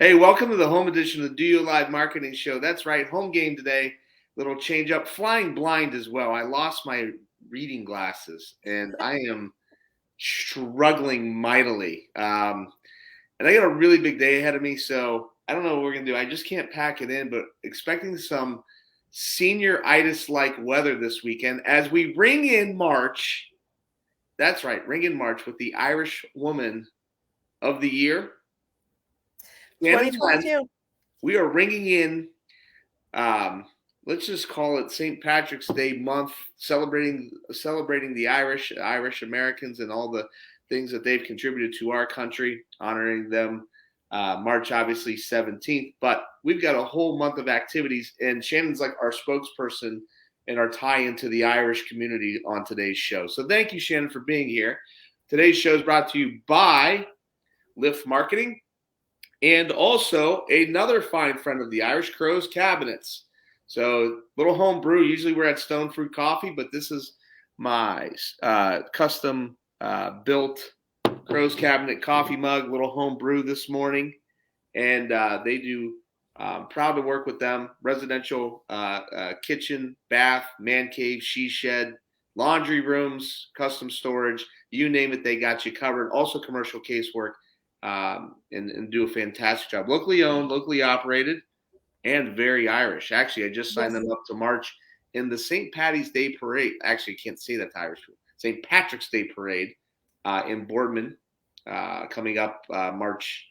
Hey, welcome to the home edition of the DOYO Live Marketing Show. That's right, home game today. Little change up, flying blind as well. I lost my reading glasses, and I am struggling mightily. And I got a really big day ahead of me, so I don't know what we're gonna do. I just can't pack it in, but expecting some senior-itis-like weather this weekend as we ring in March. That's right, ring in March with the Irish Woman of the Year. 2022. We are ringing in, let's just call it St. Patrick's Day month, celebrating the Irish Americans and all the things that they've contributed to our country, honoring them. March, obviously, 17th. But we've got a whole month of activities, and Shannon's like our spokesperson and our tie into the Irish community on today's show. So thank you, Shannon, for being here. Today's show is brought to you by Lift Marketing, and also another fine friend of the Irish, Crow's Cabinets. So little home brew. Usually we're at Stone Fruit Coffee, but this is my custom built Crow's Cabinet coffee mug, little home brew this morning. And they do, proud to work with them. Residential kitchen, bath, man cave, she shed, laundry rooms, custom storage, you name it, they got you covered. Also commercial casework. And do a fantastic job. Locally owned, locally operated, and very Irish. Actually, I just signed them up to march in the St. Patty's Day Parade. Actually, I can't say that to Irish people. St. Patrick's Day Parade in Boardman coming up March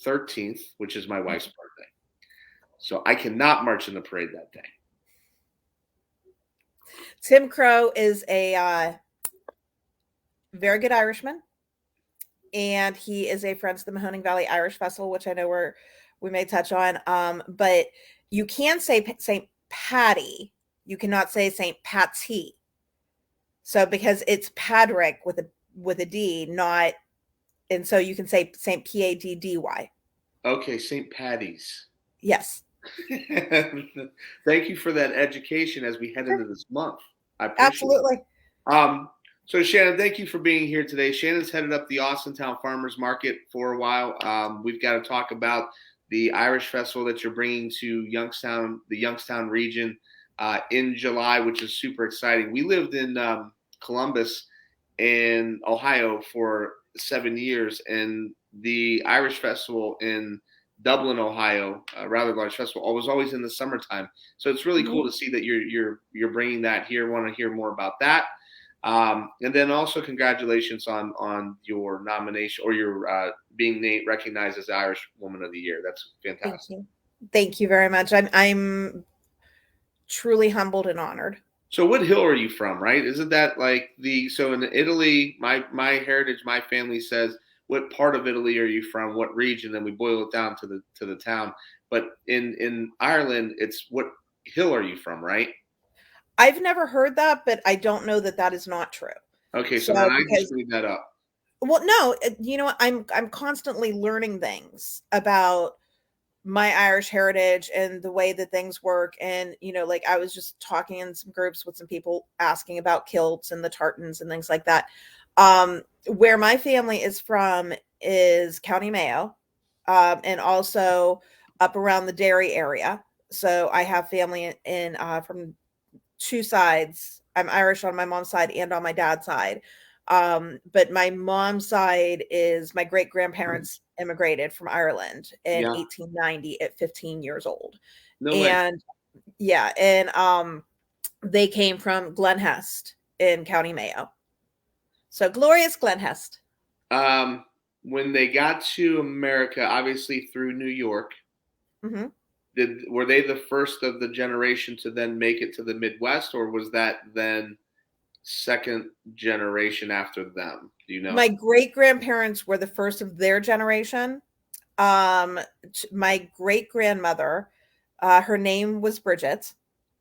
13th, which is my wife's birthday. So I cannot march in the parade that day. Tim Crow is a very good Irishman. And he is a Friends of the Mahoning Valley Irish Festival, which I know we may touch on. But you can say St. Patty. You cannot say St. Patty. So because it's Patrick with a D, not, and so you can say St. Paddy. Okay, St. Patty's. Yes. Thank you for that education as we head into this month. I appreciate Absolutely. it. So Shannon, thank you for being here today. Shannon's headed up the Austintown Farmers Market for a while. We've got to talk about the Irish Festival that you're bringing to Youngstown, the Youngstown region in July, which is super exciting. We lived in Columbus in Ohio for 7 years, and the Irish Festival in Dublin, Ohio, a rather large festival, was always in the summertime. So it's really cool to see that you're bringing that here. Want to hear more about that. And then also congratulations on your nomination or your being recognized as the Irish Woman of the Year. That's fantastic. Thank you very much. I'm truly humbled and honored. So what hill are you from, right? Isn't that like so in Italy, my heritage, my family says, what part of Italy are you from? What region? And we boil it down to the town. But in Ireland, it's what hill are you from, right? I've never heard that, but I don't know that is not true. Okay, so then I just made that up. Well, no, you know what? I'm constantly learning things about my Irish heritage and the way that things work. And, like I was just talking in some groups with some people asking about kilts and the tartans and things like that. Where my family is from is County Mayo, and also up around the Derry area. So I have family in from two sides. I'm Irish on my mom's side and on my dad's side. But my mom's side is my great grandparents immigrated from Ireland in 1890 at 15 years old. No way. And they came from Glenhest in County Mayo. So glorious Glenhest. When they got to America, obviously through New York, were they the first of the generation to then make it to the Midwest, or was that then second generation after them? Do you know? My great grandparents were the first of their generation. My great grandmother, her name was Bridget,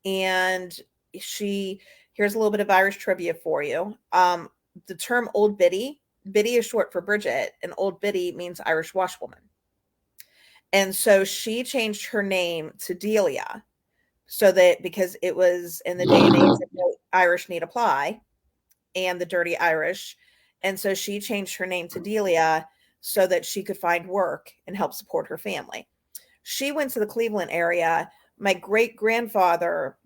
and here's a little bit of Irish trivia for you. The term Old Biddy is short for Bridget, and Old Biddy means Irish washwoman. And so she changed her name to Delia, so that because it was in the day and age that no Irish need apply and the dirty Irish. And so she changed her name to Delia so that she could find work and help support her family. She went to the Cleveland area. My great grandfather,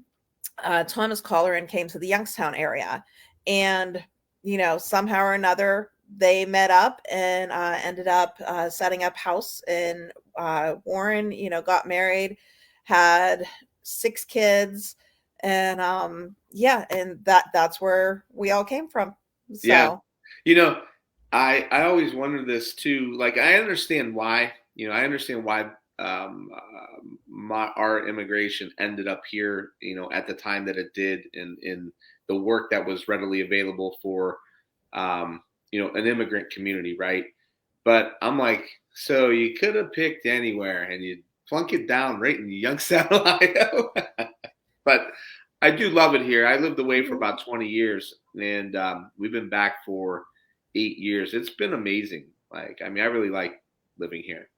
Thomas Colleran, came to the Youngstown area. And, somehow or another, they met up and ended up setting up house in Warren, got married, had 6 kids. And and that's where we all came from. Yeah. So You know, I always wonder this too. Like, I understand why. I understand why our immigration ended up here. At the time that it did, in the work that was readily available for, an immigrant community, right? But I'm like, so you could have picked anywhere, and you plunk it down right in Youngstown, Ohio. But I do love it here. I lived away for about 20 years, and we've been back for 8 years. It's been amazing. Like, I mean, I really like living here.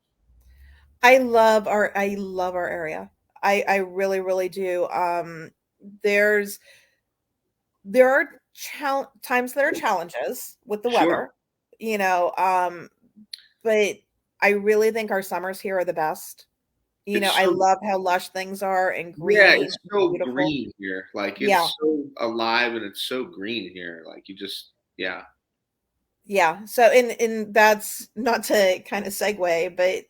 I love our area. I really, really do. There's there are times there are challenges with the Sure. weather, you know, but I really think our summers here are the best. It's I so, love how lush things are and yeah, green it's and so beautiful. green here. Like, Yeah. it's so alive and it's so green here. Like, you just, yeah. Yeah. So and that's not to kind of segue, but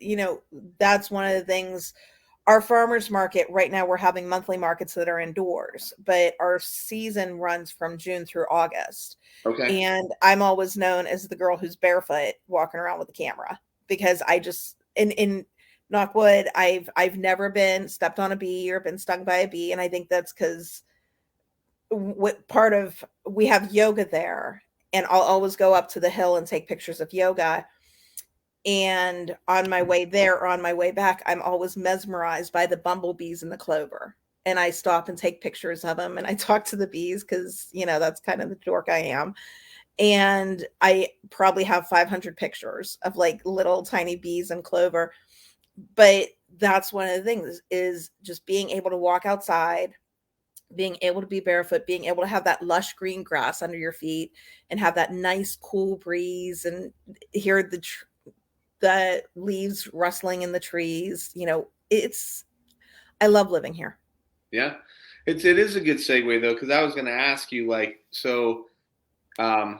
that's one of the things. Our farmers market right now, we're having monthly markets that are indoors, but our season runs from June through August. Okay. And I'm always known as the girl who's barefoot walking around with a camera because I just in knock wood, I've never been stepped on a bee or been stung by a bee. And I think that's because what part of we have yoga there, and I'll always go up to the hill and take pictures of yoga. And on my way there or on my way back, I'm always mesmerized by the bumblebees and the clover. And I stop and take pictures of them and I talk to the bees because, that's kind of the dork I am. And I probably have 500 pictures of like little tiny bees and clover. But that's one of the things is just being able to walk outside, being able to be barefoot, being able to have that lush green grass under your feet and have that nice cool breeze and hear the leaves rustling in the trees. I love living here. Yeah. It is a good segue though, because I was going to ask you, like, so, um,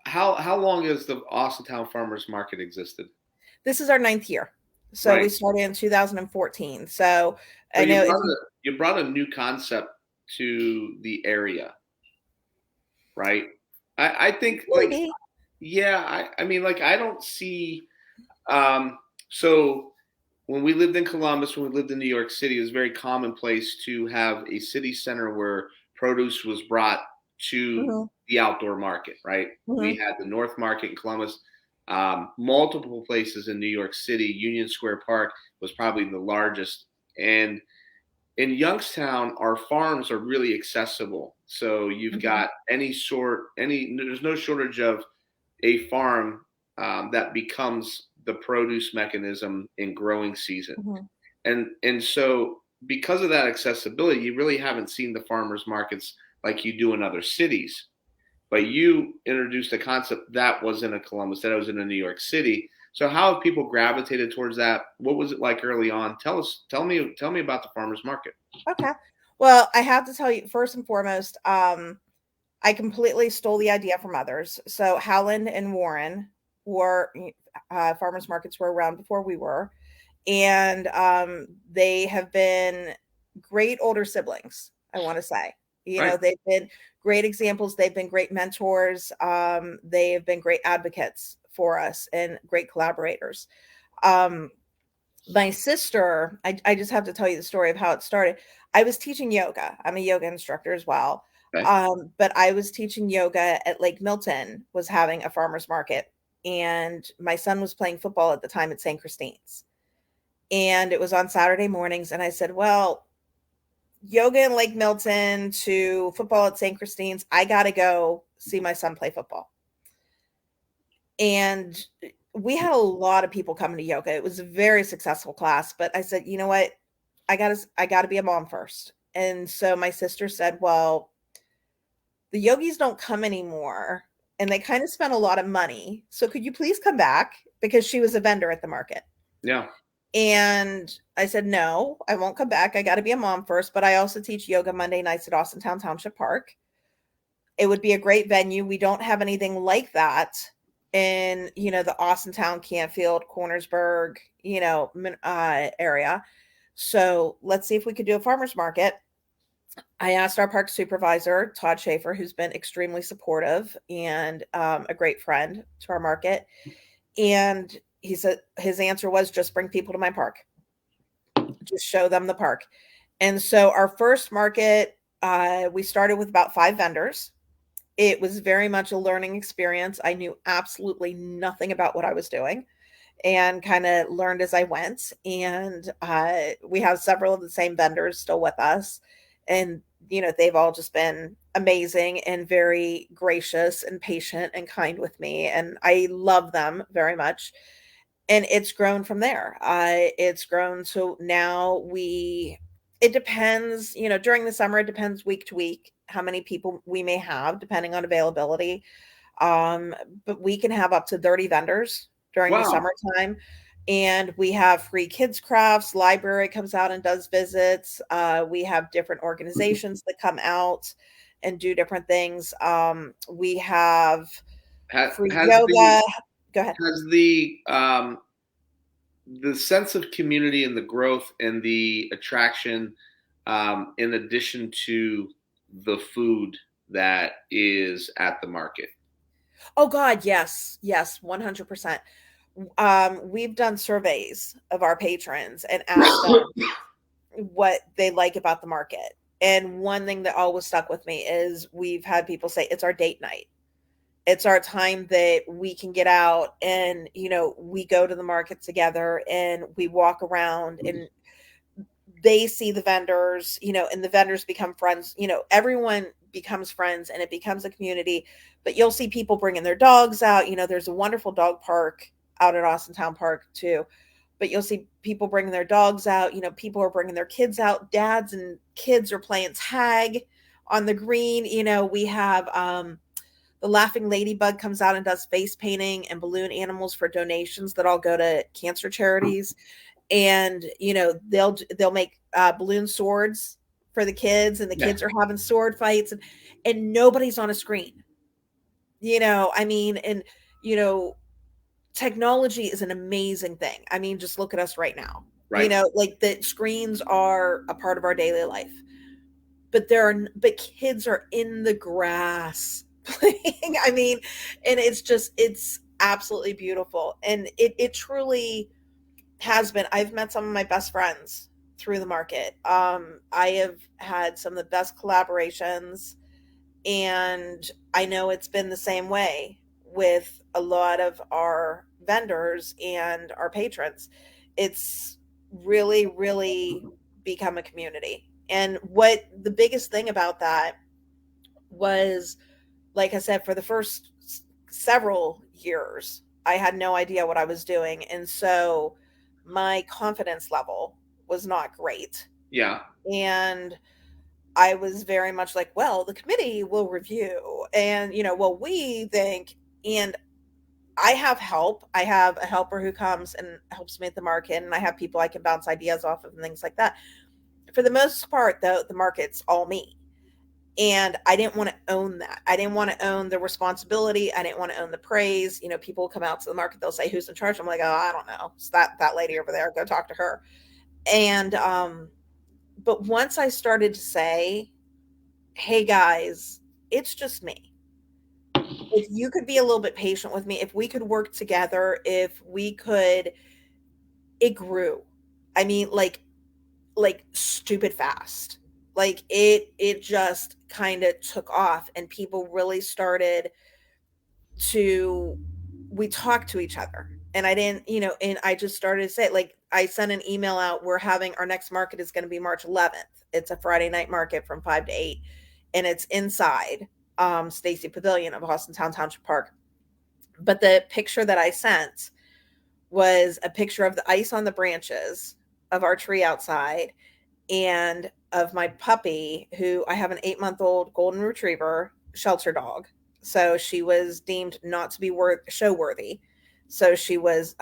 how long has the Austintown Farmers Market existed? This is our 9th year. So we Right. started in 2014. So So I know if you you brought a new concept to the area, right? I think, like, maybe. yeah, I mean, like, I don't see, um so when we lived in Columbus, when we lived in New York City, it was very commonplace to have a city center where produce was brought to Hmm. the outdoor market, right? We Hmm. had the North Market in Columbus, multiple places in New York City. Union Square Park was probably the largest. And in Youngstown, our farms are really accessible. So you've Hmm. got there's no shortage of a farm that becomes the produce mechanism in growing season. Hmm. And so because of that accessibility, you really haven't seen the farmers markets like you do in other cities. But you introduced a concept that was in a Columbus, that was in a New York City. So how have people gravitated towards that? What was it like early on? Tell me about the farmers market. Okay. Well, I have to tell you first and foremost, I completely stole the idea from others. So Howland and Warren were farmers markets were around before we were, and they have been great older siblings. I want to say, Right. they've been great examples. They've been great mentors. They have been great advocates for us and great collaborators. Um, my sister, I just have to tell you the story of how it started. I was teaching yoga. I'm a yoga instructor as well. Okay. But I was teaching yoga at Lake Milton, was having a farmer's market, and my son was playing football at the time at St. Christine's. And it was on Saturday mornings. And I said, well, yoga in Lake Milton to football at St. Christine's. I got to go see my son play football. And we had a lot of people coming to yoga. It was a very successful class, but I said, you know what? I got to be a mom first. And so my sister said, well, the yogis don't come anymore. and they kind of spent a lot of money. So could you please come back? Because she was a vendor at the market. Yeah. And I said, no, I won't come back. I got to be a mom first, but I also teach yoga Monday nights at Austintown Township Park. It would be a great venue. We don't have anything like that in, the Austintown, Canfield, Cornersburg, area. So let's see if we could do a farmer's market. I asked our park supervisor, Todd Schaefer, who's been extremely supportive and a great friend to our market. And he said his answer was just bring people to my park, just show them the park. And so our first market, we started with about 5 vendors. It was very much a learning experience. I knew absolutely nothing about what I was doing and kind of learned as I went. And we have several of the same vendors still with us. And, they've all just been amazing and very gracious and patient and kind with me. And I love them very much. And it's grown from there. It's grown. So now it depends, during the summer, it depends week to week how many people we may have, depending on availability. But we can have up to 30 vendors during the Wow. summertime. And we have free kids crafts. Library comes out and does visits. We have different organizations that come out and do different things. We have free Has yoga. Go ahead. the sense of community and the growth and the attraction, in addition to the food that is at the market? Oh God, yes, yes, 100%. We've done surveys of our patrons and asked them what they like about the market. And one thing that always stuck with me is we've had people say it's our date night. It's our time that we can get out and, we go to the market together and we walk around and they see the vendors, and the vendors become friends. Everyone becomes friends and it becomes a community. But you'll see people bringing their dogs out. There's a wonderful dog park out at Austintown Park too. But you'll see people bringing their dogs out. People are bringing their kids out. Dads and kids are playing tag on the green. We have the Laughing Ladybug comes out and does face painting and balloon animals for donations that all go to cancer charities. And they'll make balloon swords for the kids, and the Yeah. kids are having sword fights, and nobody's on a screen. I mean, and technology is an amazing thing. I mean, just look at us right now. Right. Like the screens are a part of our daily life. But kids are in the grass playing. I mean, and it's absolutely beautiful. And it truly has been. I've met some of my best friends through the market. I have had some of the best collaborations, and I know it's been the same way with a lot of our vendors and our patrons. It's really, really become a community. And what the biggest thing about that was, like I said, for the first several years, I had no idea what I was doing. And so my confidence level was not great. Yeah. And I was very much like, well, the committee will review and, well, we think, and I have help. I have a helper who comes and helps me at the market, and I have people I can bounce ideas off of and things like that. For the most part, though, the market's all me. And I didn't want to own that. I didn't want to own the responsibility. I didn't want to own the praise. People come out to the market, they'll say, who's in charge? I'm like, oh, I don't know. It's that lady over there. Go talk to her. And but once I started to say, hey guys, it's just me. If you could be a little bit patient with me, if we could work together, if we could, it grew. I mean, like stupid fast. Like it just kind of took off, and people really started to, we talked to each other. And I didn't, and I just started to say, like, I sent an email out. We're having our next market is going to be March 11th. It's a Friday night market from 5 to 8, and it's inside Stacy Pavilion of Austintown Township Park. But the picture that I sent was a picture of the ice on the branches of our tree outside, and of my puppy, who I have an 8-month-old golden retriever shelter dog. So she was deemed not to be show worthy. So she was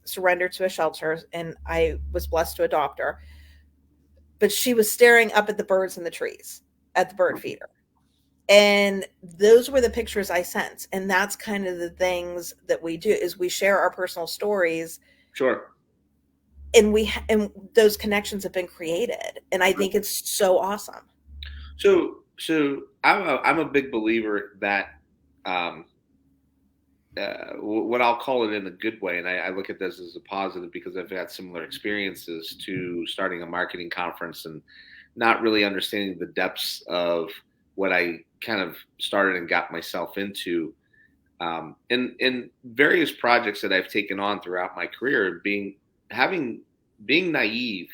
surrendered to a shelter, and I was blessed to adopt her. But she was staring up at the birds in the trees at the bird feeder. And those were the pictures I sent. And that's kind of the things that we do, is we share our personal stories, Sure. and and those connections have been created. And I think it's so awesome. So I'm a big believer that um, what I'll call it in a good way, and I look at this as a positive because I've had similar experiences to starting a marketing conference and not really understanding the depths of what I kind of started and got myself into. In various projects that I've taken on throughout my career, being naive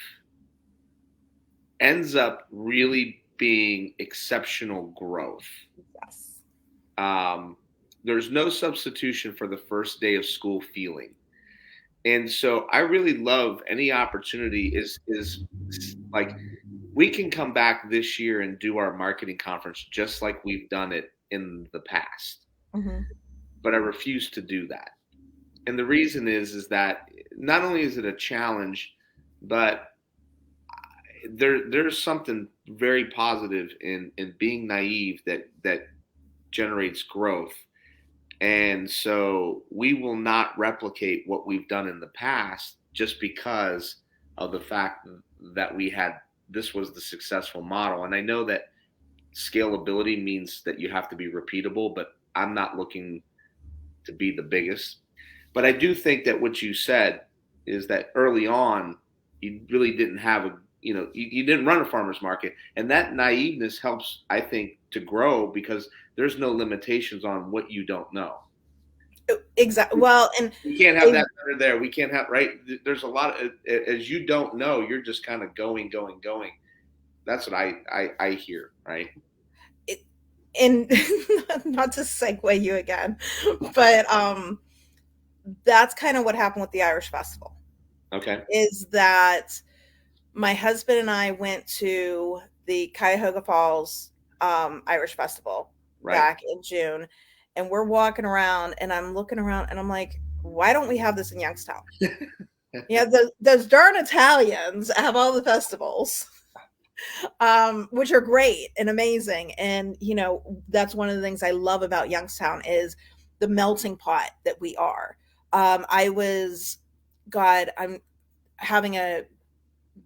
ends up really being exceptional growth. Yes. There's no substitution for the first day of school feeling. And so I really love any opportunity is like we can come back this year and do our marketing conference just like we've done it in the past. Mm-hmm. But I refuse to do that. And the reason is that not only is it a challenge, but there's something very positive in being naive that generates growth. And so we will not replicate what we've done in the past just because of the fact that this was the successful model. And I know that scalability means that you have to be repeatable, but I'm not looking to be the biggest. But I do think that what you said is that early on, you really didn't have you didn't run a farmer's market. And that naiveness helps, I think, to grow because there's no limitations on what you don't know. Exactly. Well, and we can't have that under there. We can't have, right. There's a lot of, as you don't know, you're just kind of going. That's what I hear. Right. And not to segue you again, but that's kind of what happened with the Irish Festival. Okay. Is that my husband and I went to the Cuyahoga Falls Irish Festival back in June, and we're walking around, and I'm looking around, and I'm like, why don't we have this in Youngstown? Yeah, those darn Italians have all the festivals, which are great and amazing. And, that's one of the things I love about Youngstown is the melting pot that we are. I'm having a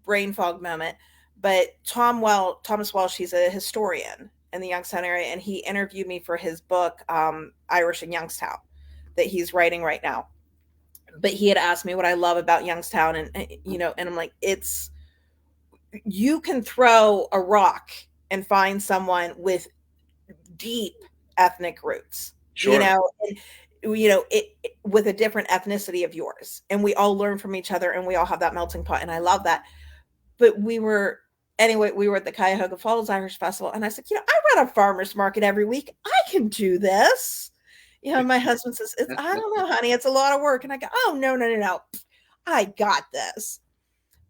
brain fog moment, but Thomas Welsh, he's a historian in the Youngstown area, and he interviewed me for his book, Irish in Youngstown, that he's writing right now. But he had asked me what I love about Youngstown, and and I'm like, you can throw a rock and find someone with deep ethnic roots, sure. With a different ethnicity of yours, and we all learn from each other, and we all have that melting pot, and I love that. But we were at the Cuyahoga Falls Irish Festival, and I said, I run a farmer's market every week. I can do this. My husband says, I don't know, honey, it's a lot of work. And I go, oh, no. I got this.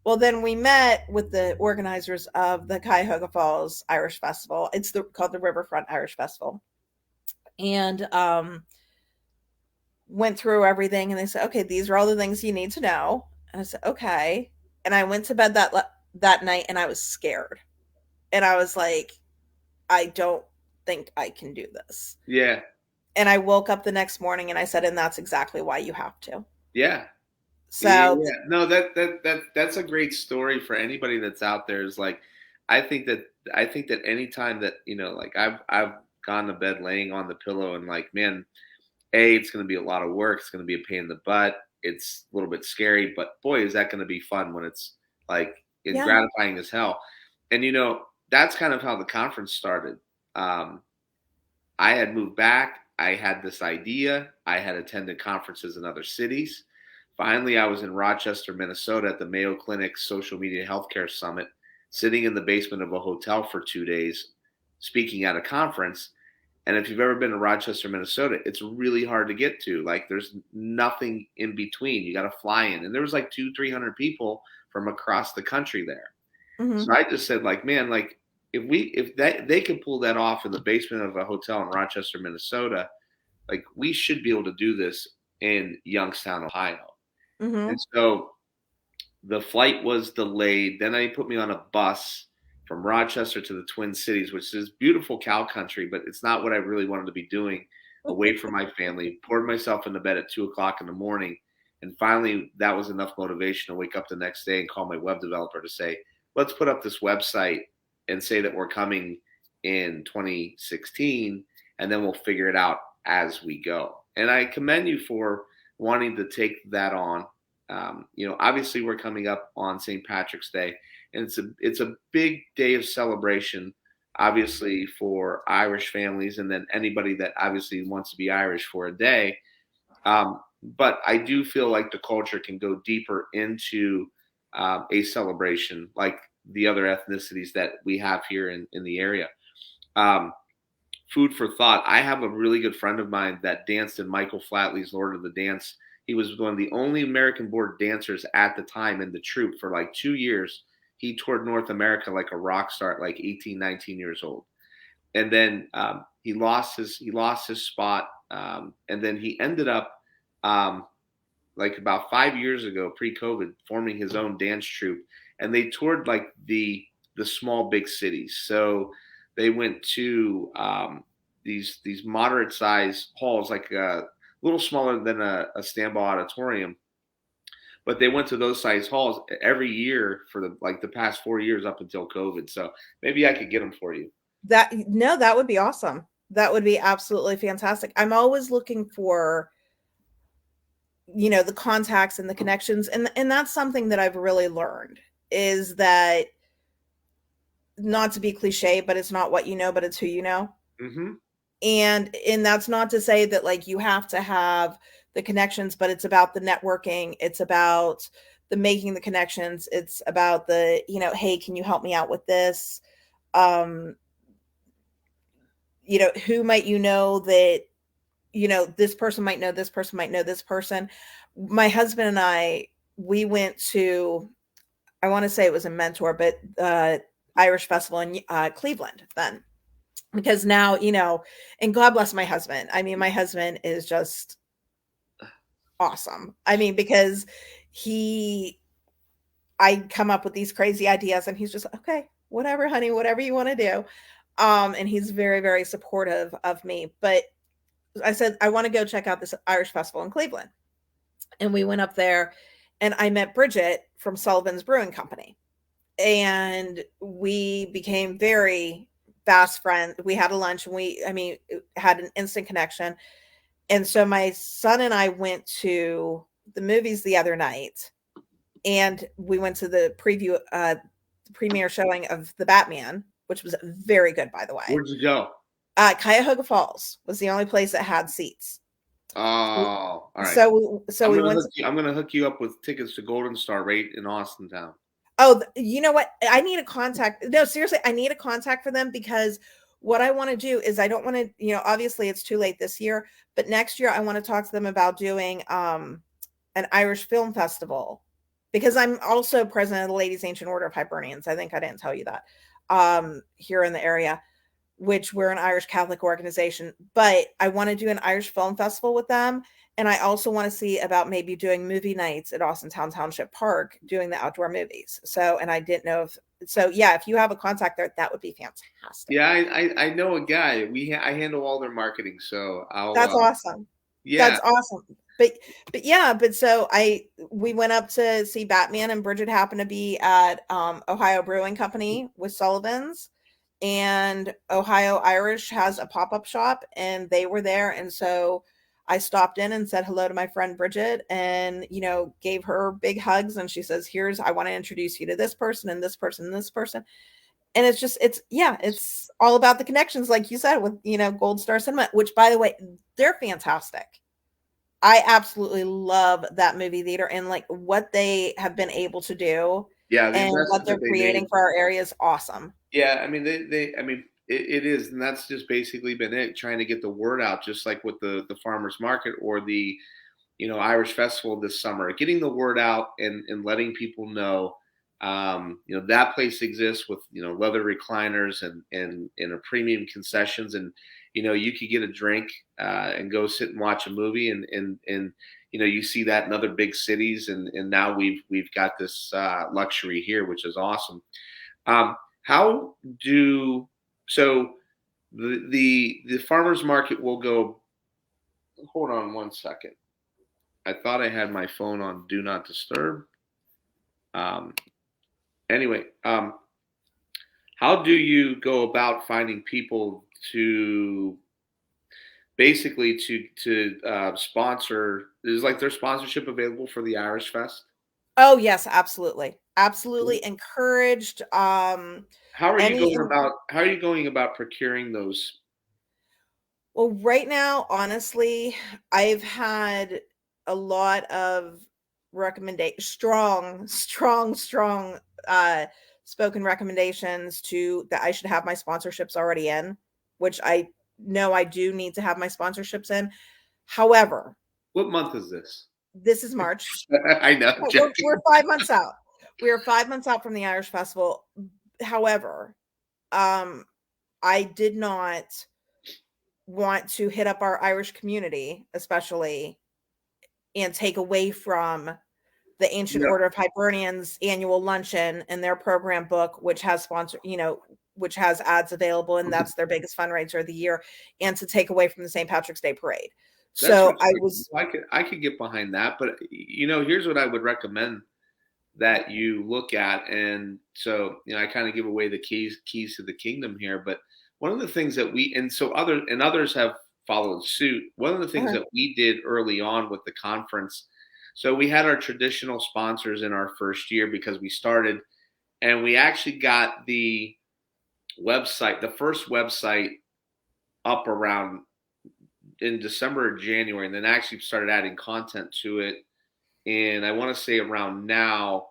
Well, then we met with the organizers of the Cuyahoga Falls Irish Festival. It's called the Riverfront Irish Festival. And went through everything, and they said, okay, these are all the things you need to know. And I said, okay. And I went to bed that night, and I was scared. And I was like, I don't think I can do this. Yeah. And I woke up the next morning, and I said, and that's exactly why you have to. Yeah. So yeah. No, that's a great story for anybody that's out there. Is like, I think that any time that, like I've gone to bed laying on the pillow and like, man, it's going to be a lot of work. It's going to be a pain in the butt. It's a little bit scary, but boy, is that going to be fun when it's like gratifying as hell. And, that's kind of how the conference started. I had moved back. I had this idea. I had attended conferences in other cities. Finally, I was in Rochester, Minnesota at the Mayo Clinic Social Media Healthcare Summit, sitting in the basement of a hotel for 2 days, speaking at a conference. And if you've ever been to Rochester, Minnesota, it's really hard to get to. Like, there's nothing in between. You got to fly in. And there was like 200-300 people from across the country there. Mm-hmm. So I just said, like, man, like, if they could pull that off in the basement of a hotel in Rochester, Minnesota, like we should be able to do this in Youngstown, Ohio. And Hmm. so the flight was delayed. Then they put me on a bus from Rochester to the Twin Cities, which is beautiful cow country, but it's not what I really wanted to be doing away from my family. Poured myself into bed at 2 o'clock in the morning. And finally, that was enough motivation to wake up the next day and call my web developer to say, let's put up this website and say that we're coming in 2016, and then we'll figure it out as we go. And I commend you for wanting to take that on. Obviously we're coming up on St. Patrick's Day, and it's a big day of celebration, obviously for Irish families, and then anybody that obviously wants to be Irish for a day. But I do feel like the culture can go deeper into a celebration like the other ethnicities that we have here in the area. Um, Food for thought. I have a really good friend of mine that danced in Michael Flatley's Lord of the Dance. He was one of the only American born dancers at the time in the troupe for like 2 years. He toured North America like a rock star at like 18, 19 years old. And then he lost his spot. And then he ended up um, like about 5 years ago, pre-COVID, forming his own dance troupe, and they toured like the small big cities. So they went to these moderate sized halls, like a little smaller than a Stambaugh auditorium, but they went to those size halls every year for the past 4 years up until COVID. So maybe I could get them for you. That no, that would be awesome. That would be absolutely fantastic. I'm always looking for, the contacts and the connections, and that's something that I've really learned is that, not to be cliche, but it's not what you know, but it's who you know. Hmm. And that's not to say that like you have to have the connections, but it's about the networking, it's about the making the connections, it's about the, hey, can you help me out with this? um who might that, this person might know this person might know this person. My husband and I, we went to, I want to say it was a Mentor, but Irish festival in Cleveland then, because now, and God bless my husband. I mean, my husband is just awesome. I mean, because he, I come up with these crazy ideas and he's just, okay, whatever, honey, whatever you want to do. And he's very, very supportive of me. But I said, I want to go check out this Irish festival in Cleveland. And we went up there and I met Bridget from Sullivan's Brewing Company. And we became very fast friends. We had a lunch and had an instant connection. And so my son and I went to the movies the other night, and we went to the premiere showing of The Batman, which was very good, by the way. Where'd you go? Cuyahoga Falls was the only place that had seats. Oh, all right. So we went. I'm gonna hook you up with tickets to Golden Star right in Austintown. Oh, you know what? I need a contact. No, seriously, I need a contact for them, because what I want to do is I don't want to, obviously it's too late this year, but next year I want to talk to them about doing an Irish film festival, because I'm also president of the Ladies Ancient Order of Hibernians. I think I didn't tell you that, here in the area, which we're an Irish Catholic organization, but I want to do an Irish film festival with them. And I also want to see about maybe doing movie nights at Austintown Township Park, doing the outdoor movies. So, and I didn't know if you have a contact there, that would be fantastic. Yeah, I know a guy. I handle all their marketing, so That's awesome. Yeah. That's awesome. But so we went up to see Batman, and Bridget happened to be at Ohio Brewing Company with Sullivan's, and Ohio Irish has a pop-up shop, and they were there. And so I stopped in and said hello to my friend Bridget, and, gave her big hugs. And she says, I want to introduce you to this person and this person and this person. And it's all about the connections, like you said, with, Gold Star Cinema, which, by the way, they're fantastic. I absolutely love that movie theater, and like what they have been able to do, and what they're creating for our area is awesome. Yeah, I mean, it is, and that's just basically been it, trying to get the word out, just like with the farmers market or the Irish festival this summer, getting the word out and letting people know That place exists with leather recliners and a premium concessions, and you could get a drink and go sit and watch a movie, and you see that in other big cities, and now we've got this luxury here, which is awesome. How do so the farmers market will go. Hold on one second. I thought I had my phone on do not disturb. Um, anyway, how do you go about finding people to basically to sponsor? Is like their sponsorship available for the Irish Fest? Oh yes, absolutely encouraged. How are you Any going about? How are you going about procuring those? Well, right now, honestly, I've had a lot of strong spoken recommendations to that I should have my sponsorships already in, which I know I do need to have my sponsorships in. However, What month is this? this is March. I know. We're 5 months out. We are 5 months out from the Irish Festival. However, I did not want to hit up our Irish community, especially, and take away from the Ancient Order of Hibernians annual luncheon and their program book, which has which has ads available, and that's their biggest fundraiser of the year, and to take away from the St. Patrick's Day parade. So I could get behind that, but here's what I would recommend that you look at, and so I kind of give away the keys to the kingdom here, but one of the things that others have followed suit. One of the things that we did early on with the conference, so we had our traditional sponsors in our first year because we started, and we actually got the first website up around in December or January, and then actually started adding content to it. And I want to say around now,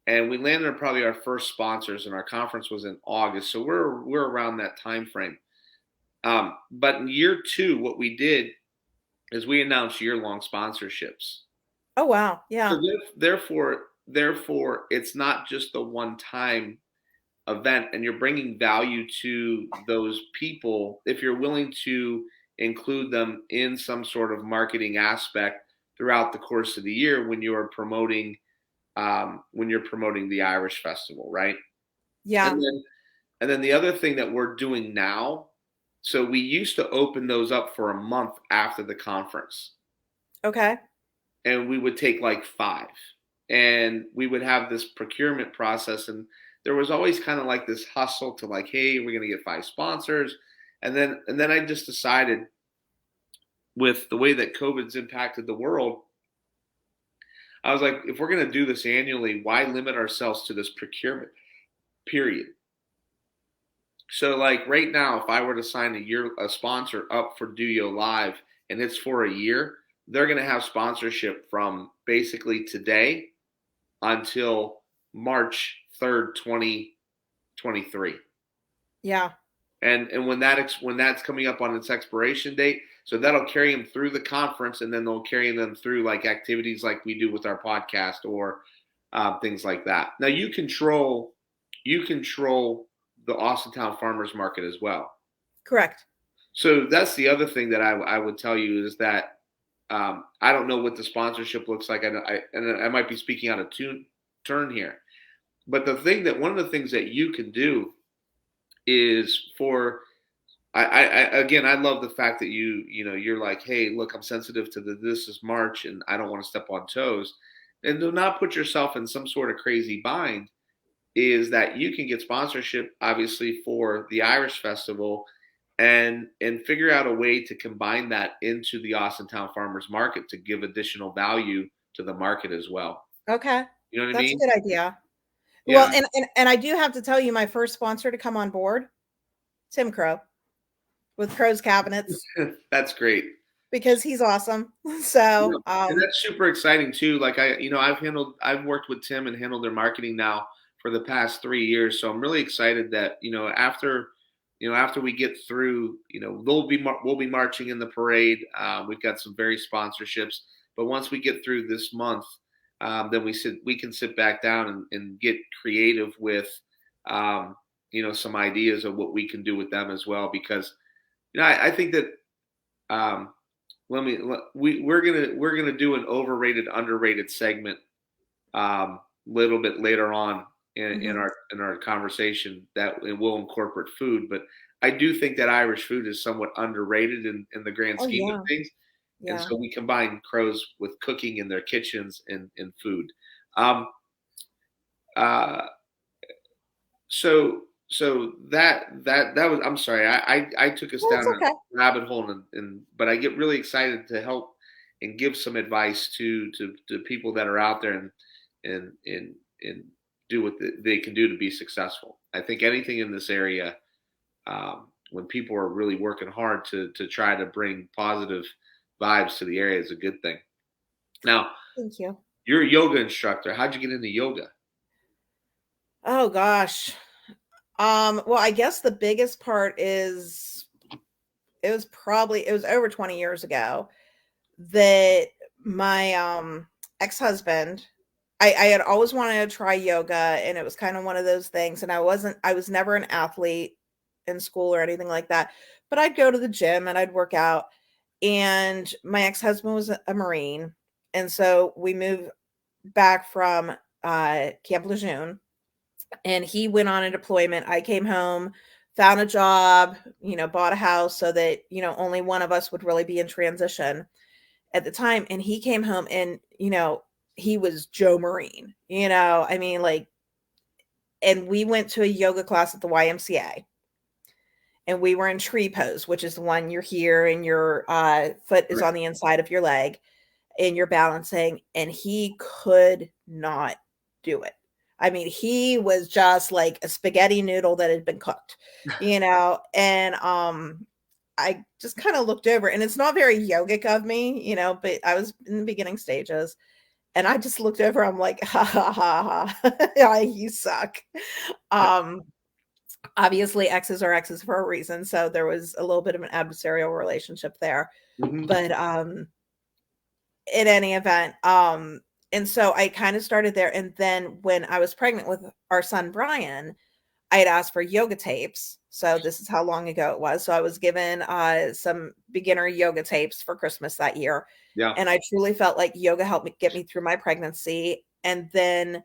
and we landed on probably our first sponsors, and our conference was in August. So we're around that time frame. But in year 2, what we did is we announced year-long sponsorships. Oh wow, yeah. So therefore, it's not just a one-time event, and you're bringing value to those people if you're willing to include them in some sort of marketing aspect throughout the course of the year when you're promoting the Irish Festival, right? Yeah. And then the other thing that we're doing now, so we used to open those up for a month after the conference. Okay. And we would take like 5, and we would have this procurement process, and there was always kind of like this hustle to like, hey, we're going to get 5 sponsors. And then I just decided, with the way that COVID's impacted the world, I was like, if we're going to do this annually, why limit ourselves to this procurement period? So like right now, if I were to sign a sponsor up for DOYO Live and it's for a year, they're going to have sponsorship from basically today until March 3rd, 2023. Yeah. And when that's coming up on its expiration date, so that'll carry them through the conference, and then they'll carry them through like activities like we do with our podcast or things like that. Now you control the Austintown Farmers Market as well. Correct. So that's the other thing that I would tell you is that I don't know what the sponsorship looks like. I might be speaking out of turn here, but one of the things that you can do is I love the fact that you're like, hey, look, I'm sensitive to this is March and I don't want to step on toes, and do not put yourself in some sort of crazy bind. Is that you can get sponsorship obviously for the Irish Festival, and figure out a way to combine that into the Austintown Farmers Market to give additional value to the market as well. Okay. You know what I mean? That's a good idea. Yeah. Well, and I do have to tell you, my first sponsor to come on board, Tim Crow, with Crow's Cabinets. That's great. Because he's awesome. So and that's super exciting too. Like I've worked with Tim and handled their marketing now for the past 3 years. So I'm really excited that, after we get through, we'll be marching in the parade. We've got some various sponsorships, but once we get through this month, then we can sit back down and get creative with, some ideas of what we can do with them as well. Because I think that, we're gonna do an overrated underrated segment, little bit later on Mhm. in our conversation, that it will incorporate food. But I do think that Irish food is somewhat underrated in the grand Oh, scheme of yeah. things. And Yeah. so we combine crows with cooking in their kitchens and food. Um, uh, so that was, I'm sorry, I took us Well, down it's a okay. rabbit hole, and but I get really excited to help and give some advice to people that are out there, and do what they can do to be successful. I think anything in this area, when people are really working hard to try to bring positive vibes to the area, is a good thing. Now, Thank you. you're a yoga instructor. How'd you get into yoga? Oh gosh. Well, I guess the biggest part is it was over 20 years ago that my ex-husband, I had always wanted to try yoga, and it was kind of one of those things, and I was never an athlete in school or anything like that, but I'd go to the gym and I'd work out, and my ex-husband was a Marine, and so we moved back from Camp Lejeune, and he went on a deployment. I came home, found a job, bought a house so that, only one of us would really be in transition at the time. And he came home and, he was Joe Marine, I mean, like, and we went to a yoga class at the YMCA, and we were in tree pose, which is the one you're here and your foot is Right. on the inside of your leg and you're balancing. And he could not do it. I mean, he was just like a spaghetti noodle that had been cooked, and I just kind of looked over, and it's not very yogic of me, but I was in the beginning stages, and I just looked over, I'm like, ha ha ha ha. Yeah, you suck. Um Obviously exes are exes for a reason, so there was a little bit of an adversarial relationship there. Mhm. But in any event, and so I kind of started there, and then when I was pregnant with our son Brian, I had asked for yoga tapes. So this is how long ago it was. So I was given some beginner yoga tapes for Christmas that year, Yeah. and I truly felt like yoga helped me get me through my pregnancy. And then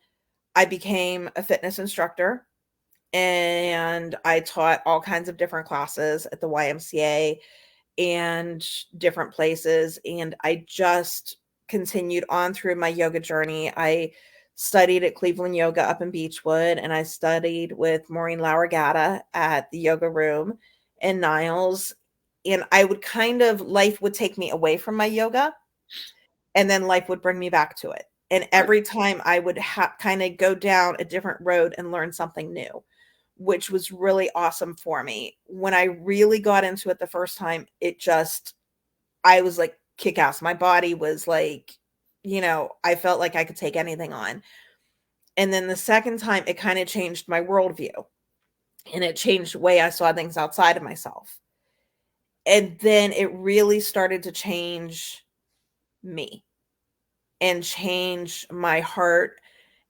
I became a fitness instructor, and I taught all kinds of different classes at the YMCA and different places. And I just continued on through my yoga journey. I studied at Cleveland Yoga up in Beechwood, and I studied with Maureen Lauragata at the Yoga Room in Niles. And I would life would take me away from my yoga, and then life would bring me back to it. And Right. every time I would kind of go down a different road and learn something new, which was really awesome for me. When I really got into it the first time, I was like kick ass. My body was like, I felt like I could take anything on. And then the second time, it kind of changed my worldview, and it changed the way I saw things outside of myself. And then it really started to change me and change my heart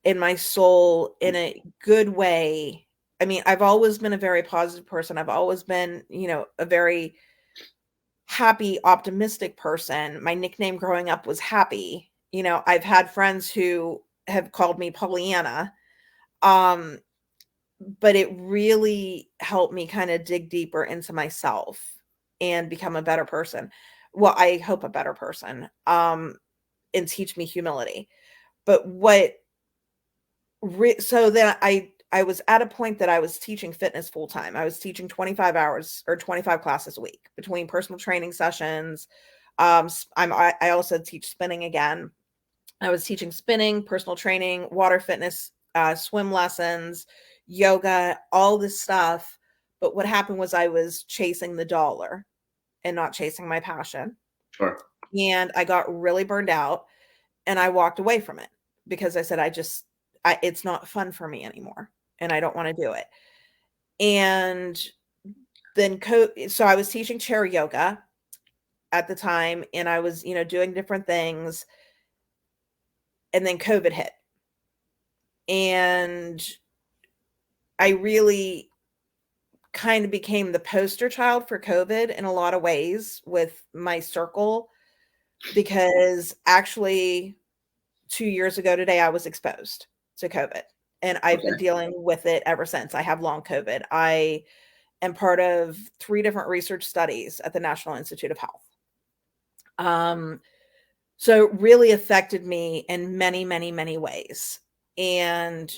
and my soul in a good way. I mean, I've always been a very positive person. I've always been, a very happy, optimistic person. My nickname growing up was Happy. I've had friends who have called me Pollyanna. Um, but it really helped me kind of dig deeper into myself and become a better person. Well, I hope a better person. And teach me humility. But so then I was at a point that I was teaching fitness full time. I was teaching 25 hours or 25 classes a week between personal training sessions. I also teach spinning again. I was teaching spinning, personal training, water fitness, swim lessons, yoga, all this stuff. But what happened was I was chasing the dollar and not chasing my passion. Sure. And I got really burned out, and I walked away from it because I said, it's not fun for me anymore, and I don't want to do it. And then, so I was teaching chair yoga at the time, and I was, doing different things. and then COVID hit. And I really kind of became the poster child for COVID in a lot of ways with my circle, because actually 2 years ago today, I was exposed to COVID, and I've been dealing with it ever since. I have long COVID. I am part of 3 different research studies at the National Institute of Health. So it really affected me in many, many, many ways, and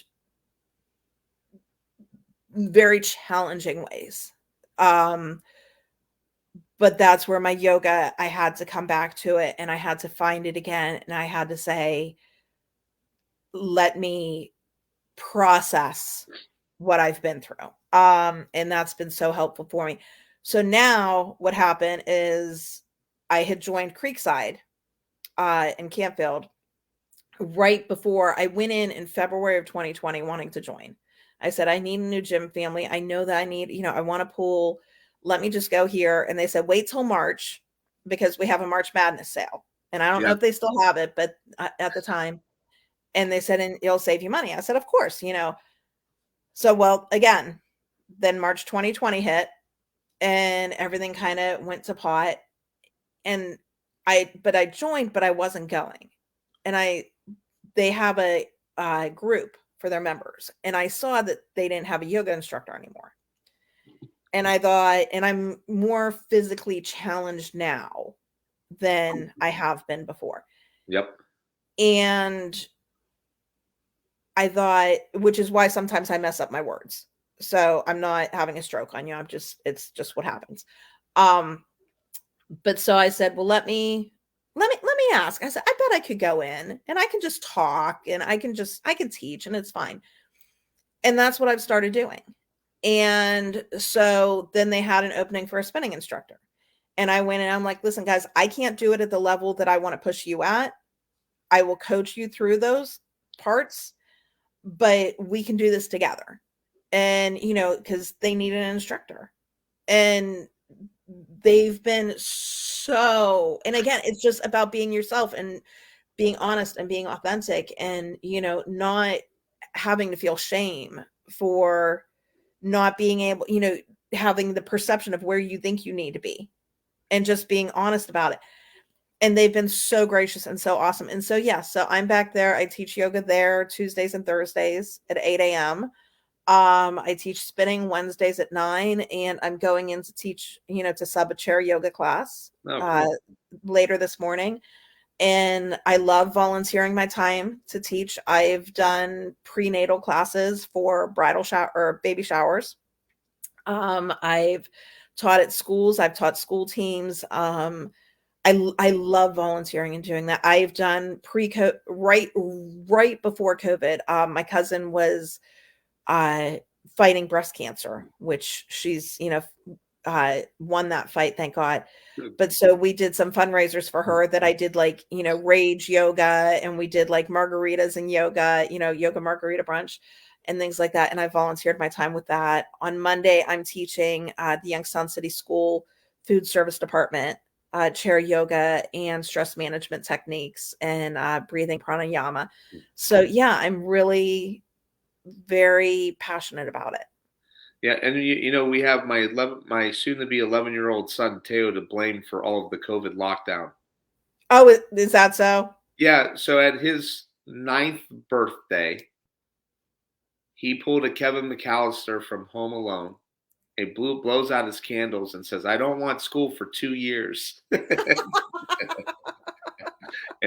very challenging ways. But that's where my yoga, I had to come back to it, and I had to find it again. And I had to say, let me process what I've been through. And that's been so helpful for me. So now what happened is I had joined Creekside in Campfield right before I went in February of 2020 wanting to join. I said, I need a new gym family. I know that I need, I want a pool. Let me just go here. And they said, wait till March, because we have a March Madness sale. And I don't know if they still have it, but at the time. And they said, and it'll save you money. I said, of course, So, well, again, then March 2020 hit, and everything kind of went to pot. And I joined, but I wasn't going. And they have a group for their members. And I saw that they didn't have a yoga instructor anymore. And I thought, and I'm more physically challenged now than I have been before. Yep. And I thought, which is why sometimes I mess up my words. So I'm not having a stroke on you. It's just what happens. But so I said, well, let me ask. I said, I bet I could go in and I can just talk, and I can teach, and it's fine. And that's what I've started doing. And so then they had an opening for a spinning instructor. And I went, and I'm like, listen, guys, I can't do it at the level that I want to push you at. I will coach you through those parts, but we can do this together. And, because they need an instructor. And they've been so, and again, it's just about being yourself and being honest and being authentic, and, not having to feel shame for not being able, having the perception of where you think you need to be, and just being honest about it. And they've been so gracious and so awesome. And so, yeah, so I'm back there. I teach yoga there Tuesdays and Thursdays at 8 a.m. I teach spinning Wednesdays at 9, and I'm going in to teach, to sub a chair yoga class later this morning. And I love volunteering my time to teach. I've done prenatal classes for bridal shower or baby showers. I've taught at schools. I've taught school teams. I love volunteering and doing that. I've done right before COVID. My cousin was fighting breast cancer, which she's, won that fight, thank God. But so we did some fundraisers for her that I did, like, rage yoga, and we did like margaritas and yoga, yoga margarita brunch and things like that. And I volunteered my time with that. On Monday, I'm teaching the Youngstown City School food service department, chair yoga and stress management techniques and breathing pranayama. So yeah, I'm really very passionate about it. Yeah, and we have my soon-to-be 11-year-old son Teo to blame for all of the COVID lockdown. Oh, is that so? Yeah, so at his 9th birthday, he pulled a Kevin McAllister from Home Alone. He blows out his candles and says, "I don't want school for 2 years." And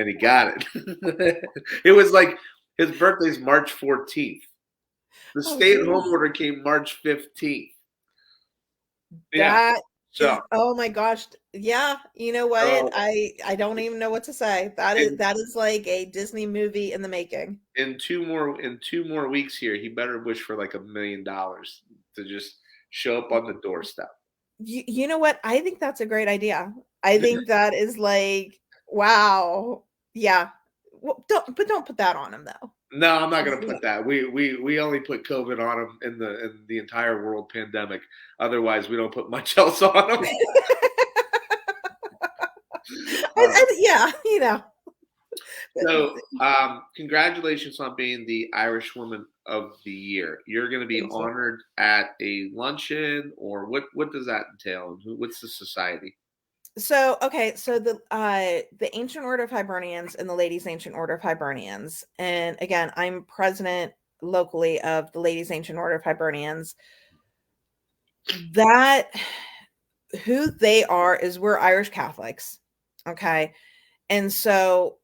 he got it. It was like his birthday's March 14th. The stay-at-home order came March 15th. Yeah. Oh my gosh. Yeah. You know what? I don't even know what to say. That is like a Disney movie in the making. In two more weeks here, he better wish for like $1 million to just show up on the doorstep. You know what? I think that's a great idea. I think that is like, wow. Yeah. Well, don't put that on him though. No, I'm not going to put that. We only put COVID on him in the entire world pandemic. Otherwise, we don't put much else on him. Yeah, So, congratulations on being the Irish Woman of the Year. You're going to be Thank you. honored at a luncheon, or what does that entail? What's the society? So, okay, so the Ancient Order of Hibernians and the Ladies Ancient Order of Hibernians, and again, I'm president locally of the Ladies Ancient Order of Hibernians. That who they are is we're Irish Catholics, okay, and so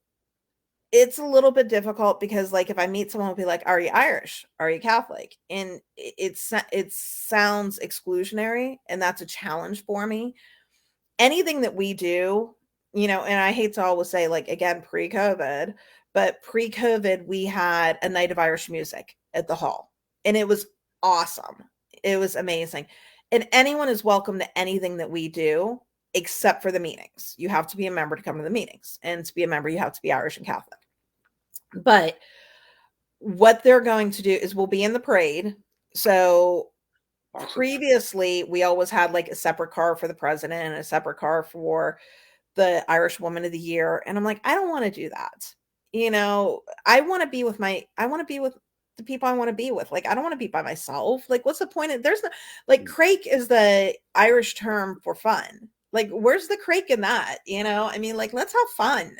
it's a little bit difficult because, like, if I meet someone, I'll be like, "Are you Irish? Are you Catholic?" And it sounds exclusionary, and that's a challenge for me. Anything that we do, and I hate to always say, like, again, pre-COVID, but pre-COVID, we had a night of Irish music at the hall, and it was awesome. It was amazing. And anyone is welcome to anything that we do except for the meetings. You have to be a member to come to the meetings. And to be a member, you have to be Irish and Catholic. But what they're going to do is we'll be in the parade. So Awesome. previously, we always had like a separate car for the president and a separate car for the Irish Woman of the Year. And I'm like, I don't want to do that. I want to be with the people I want to be with. Like, I don't want to be by myself. Like, what's the point of there's no like crake is the Irish term for fun. Like, where's the crake in that? I mean, like, let's have fun.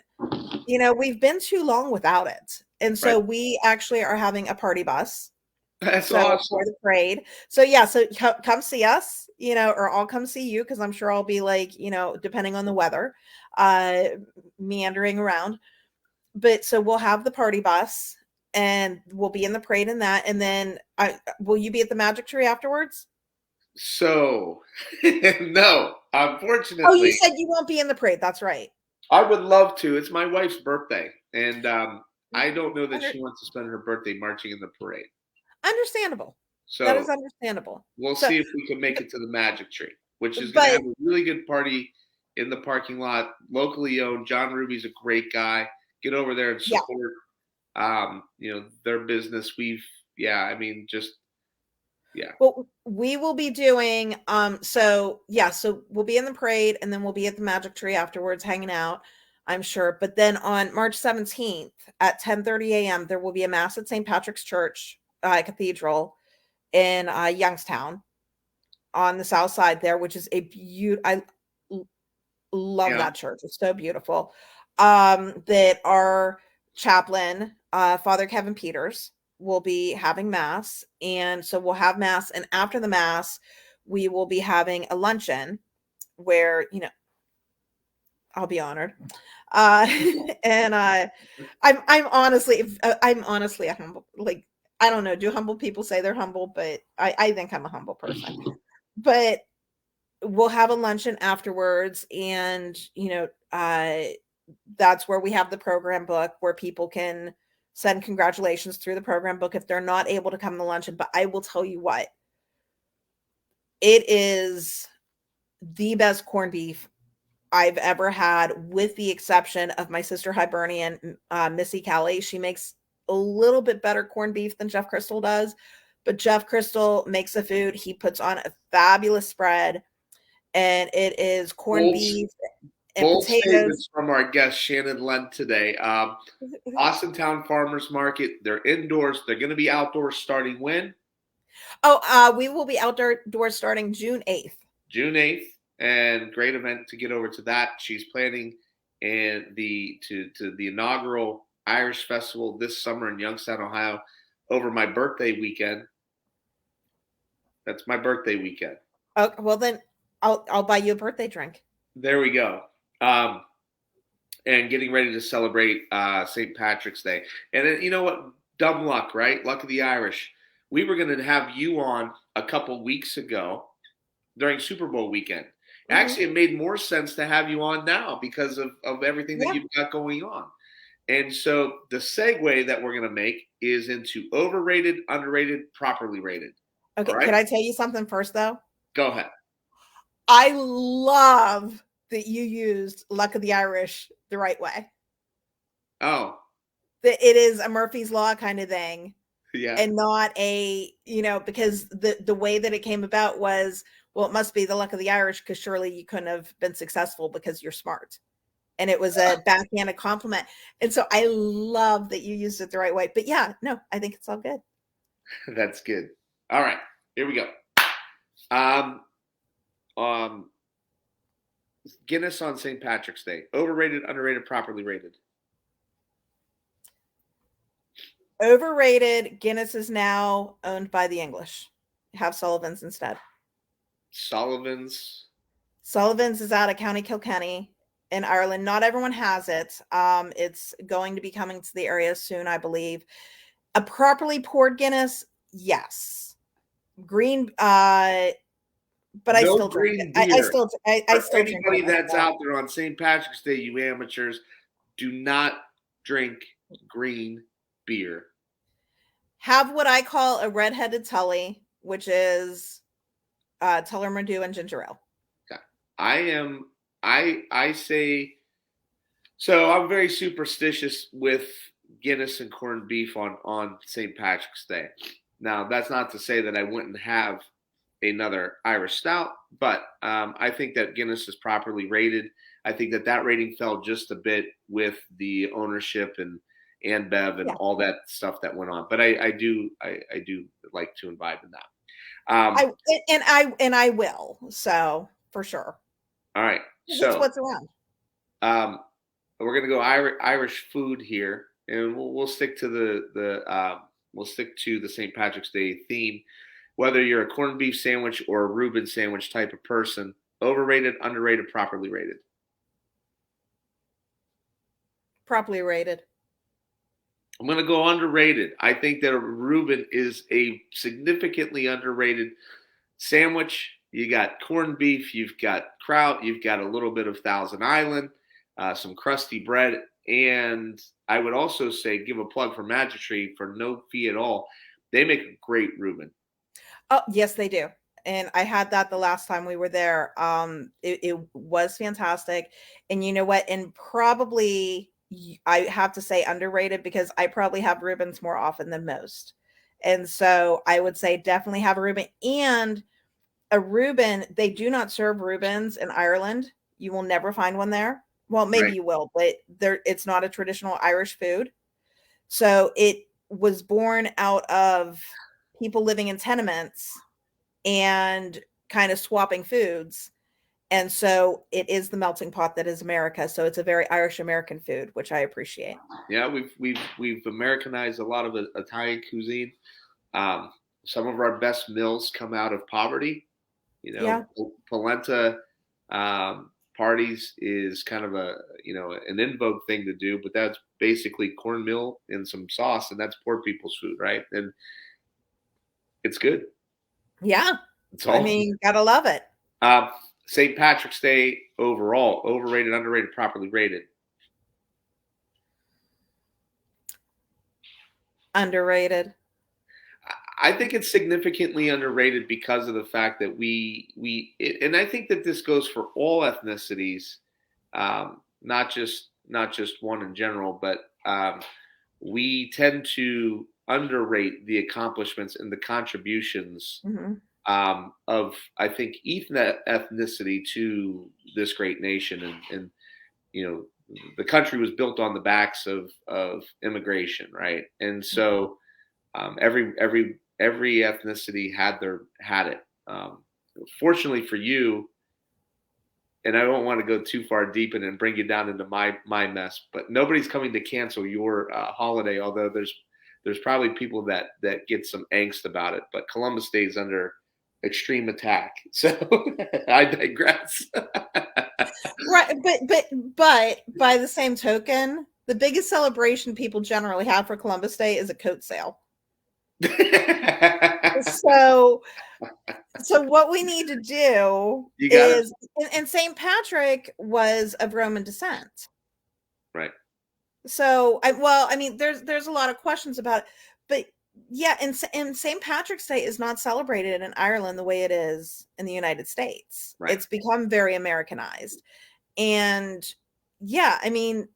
We've been too long without it. And so Right. we actually are having a party bus. That's So awesome. for the parade. So yeah, so come see us, or I'll come see you because I'm sure I'll be like, depending on the weather, uh, meandering around. But so we'll have the party bus and we'll be in the parade in that. And then will you be at the magic tree afterwards? So, no, Oh, you unfortunately, said you won't be in the parade. That's right. I would love to. It's my wife's birthday, and I Mm, don't know that Under, she wants to spend her birthday marching in the parade. understandable. That is So understandable. we'll So, see if we can make it to the Magic Tree, which is going to but have a really good party in the parking lot, locally owned. John Ruby's a great guy. Get over there and yeah. support, their business. Yeah, I mean, just yeah. Well, we will be doing so yeah, so we'll be in the parade and then we'll be at the magic tree afterwards hanging out, I'm sure. But then on March 17th at 10:30 a.m. there will be a mass at St. Patrick's Church Cathedral in Youngstown on the south side there, which is a love Yeah. that church. It's so beautiful. That our chaplain, Father Kevin Peters, will be having mass. And so we'll have mass. And after the mass, we will be having a luncheon where, I'll be honored. Uh, and I'm honestly a humble, like, I don't know. Do humble people say they're humble? But I think I'm a humble person. But we'll have a luncheon afterwards and that's where we have the program book where people can send congratulations through the program book if they're not able to come to the luncheon. But I will tell you what, it is the best corned beef I've ever had, with the exception of my sister Hibernian, Missy Callie. She makes a little bit better corned beef than Jeff Crystal does, but Jeff Crystal makes the food. He puts on a fabulous spread, and it is corned Bold, beef and bold potatoes. statements from our guest Shannon Lehn today. Austintown Farmers Market. They're indoors. They're going to be outdoors starting when? Oh, we will be outdoors starting June 8th. June 8th, and great event to get over to that. She's planning to the inaugural Irish Festival this summer in Youngstown, Ohio, over my birthday weekend. That's my birthday weekend. Oh, well then I'll buy you a birthday drink. There we go. And getting ready to celebrate St. Patrick's Day. And then, you know what? Dumb luck, right? Luck of the Irish. We were going to have you on a couple weeks ago during Super Bowl weekend. Mm-hmm. Actually, it made more sense to have you on now because of everything that Yeah. you've got going on. And so the segue that we're going to make is into overrated, underrated, properly rated. Okay. All right? Can I tell you something first though? Go ahead. I love that you used Luck of the Irish the right way. Oh, That it is a Murphy's Law kind of thing. yeah. And not because the way that it came about was, well, it must be the luck of the Irish because surely you couldn't have been successful because you're smart. and it was a backhanded compliment. And so I love that you used it the right way. But yeah, no, I think it's all good. That's good. All right, here we go. Um, um, Guinness on St. Patrick's Day. Overrated, underrated, properly rated. Overrated. Guinness is now owned by the English. Have Sullivan's instead. Sullivan's. Sullivan's is out of County Kilkenny in Ireland. Not everyone has it. It's going to be coming to the area soon, I believe. A properly poured Guinness, yes. Green, but I No still drink green it. I beer. still For drink anybody it. that's out there on St. Patrick's Day, you amateurs, do not drink green beer. Have what I call a redheaded Tully, which is Tullamore and ginger ale. Okay. I say, so I'm very superstitious with Guinness and corned beef on St. Patrick's Day. Now, that's not to say that I wouldn't have another Irish stout, but I think that Guinness is properly rated. I think that rating fell just a bit with the ownership and Bev and all that stuff that went on. But I do like to imbibe in that. I will, so for sure. All right, so that's what's around. We're gonna go Irish food here, and we'll stick to the St. Patrick's Day theme. Whether you're a corned beef sandwich or a Reuben sandwich type of person, overrated, underrated, properly rated. Properly rated. I'm going to go underrated. I think that a Reuben is a significantly underrated sandwich. You got corned beef, you've got kraut, you've got a little bit of Thousand Island, some crusty bread, and I would also say give a plug for Magic Tree for no fee at all. They make a great Reuben. Oh, yes, they do. And I had that the last time we were there. It was fantastic. And you know what? And probably I have to say underrated because I probably have Reubens more often than most. And so I would say definitely have a Reuben. And a Reuben, they do not serve Reubens in Ireland. You will never find one there. Well, maybe you will, but it's not a traditional Irish food. So it was born out of people living in tenements and kind of swapping foods. And so it is the melting pot that is America. So it's a very Irish American food, which I appreciate. Yeah, we've Americanized a lot of Italian cuisine. Some of our best meals come out of poverty. You know, polenta parties is kind of an in vogue thing to do, but that's basically cornmeal and some sauce, and that's poor people's food, right? And it's good. Yeah. I mean, gotta love it. St. Patrick's Day overall, overrated, underrated, properly rated. Underrated. I think it's significantly underrated because of the fact that and I think that this goes for all ethnicities, not just one in general, but we tend to underrate the accomplishments and the contributions of, I think, ethnicity to this great nation, and the country was built on the backs of immigration, right? And so every ethnicity had it. Fortunately for you, and I don't want to go too far deep and bring you down into my mess, but nobody's coming to cancel your holiday. Although there's probably people that get some angst about it. But Columbus Day is under extreme attack, so I digress. Right, but by the same token, the biggest celebration people generally have for Columbus Day is a coat sale. So what we need to do is, and St. Patrick was of Roman descent, right? So there's a lot of questions about it, but yeah, and St. Patrick's Day is not celebrated in Ireland the way it is in the United States. Right. It's become very Americanized, and yeah, I mean,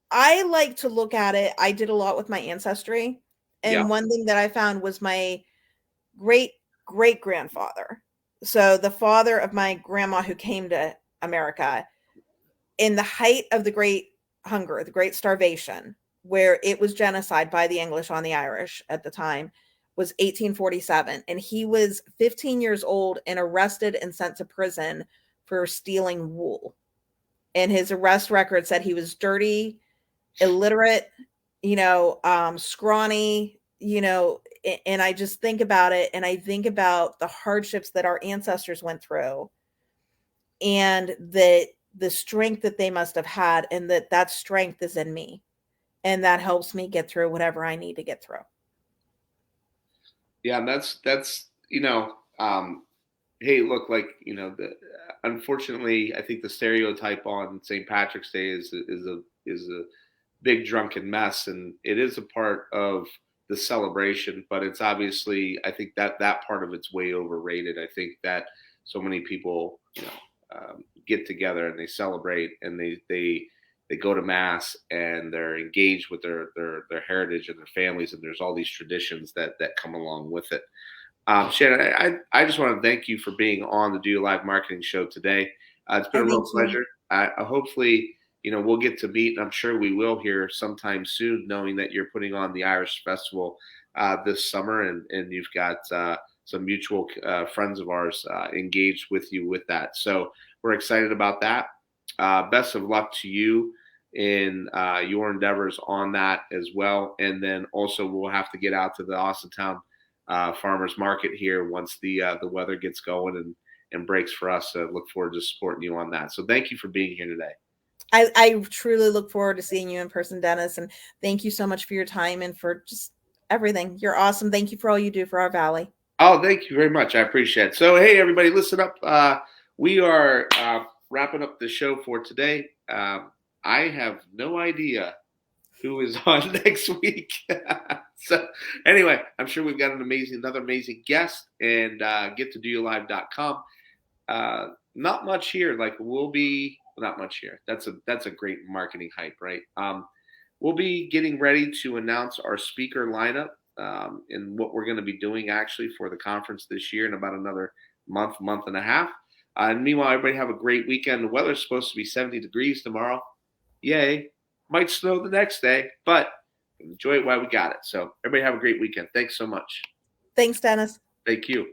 I like to look at it. I did a lot with my ancestry. And one thing that I found was my great-great-grandfather. So the father of my grandma who came to America in the height of the Great Hunger, the Great Starvation, where it was genocide by the English on the Irish at the time, was 1847. And he was 15 years old and arrested and sent to prison for stealing wool. And his arrest record said he was dirty, illiterate, scrawny, and I just think about it, and I think about the hardships that our ancestors went through, and the strength that they must have had, and that strength is in me, and that helps me get through whatever I need to get through. Yeah, and that's hey, look, like unfortunately, I think the stereotype on St. Patrick's Day is a big drunken mess, and it is a part of the celebration, but it's obviously, I think that part of it's way overrated. I think that so many people get together and they celebrate and they go to mass and they're engaged with their heritage and their families, and there's all these traditions that come along with it. Shannon, I just want to thank you for being on the Do You Live Marketing Show today. It's been a real Thank you. pleasure. Hopefully, we'll get to meet, and I'm sure we will here sometime soon, knowing that you're putting on the Irish Festival this summer, and you've got some mutual friends of ours engaged with you with that. So we're excited about that. Best of luck to you in your endeavors on that as well. And then also we'll have to get out to the Austintown farmers market here once the weather gets going and breaks for us. Look forward to supporting you on that. So thank you for being here today. I truly look forward to seeing you in person, Dennis, and thank you so much for your time and for just everything. You're awesome. Thank you for all you do for our valley. Oh, thank you very much. I appreciate it. So, hey, everybody, listen up. We are wrapping up the show for today. I have no idea who is on next week. So anyway, I'm sure we've got another amazing guest, and get to doyoulive.com. Not much here. Like we'll be not much here. That's a great marketing hype, right? We'll be getting ready to announce our speaker lineup and what we're going to be doing actually for the conference this year in about another month and a half. And meanwhile, everybody have a great weekend. The weather's supposed to be 70 degrees tomorrow. Yay. Might snow the next day, but enjoy it while we got it. So everybody have a great weekend. Thanks so much. Thanks, Dennis. Thank you.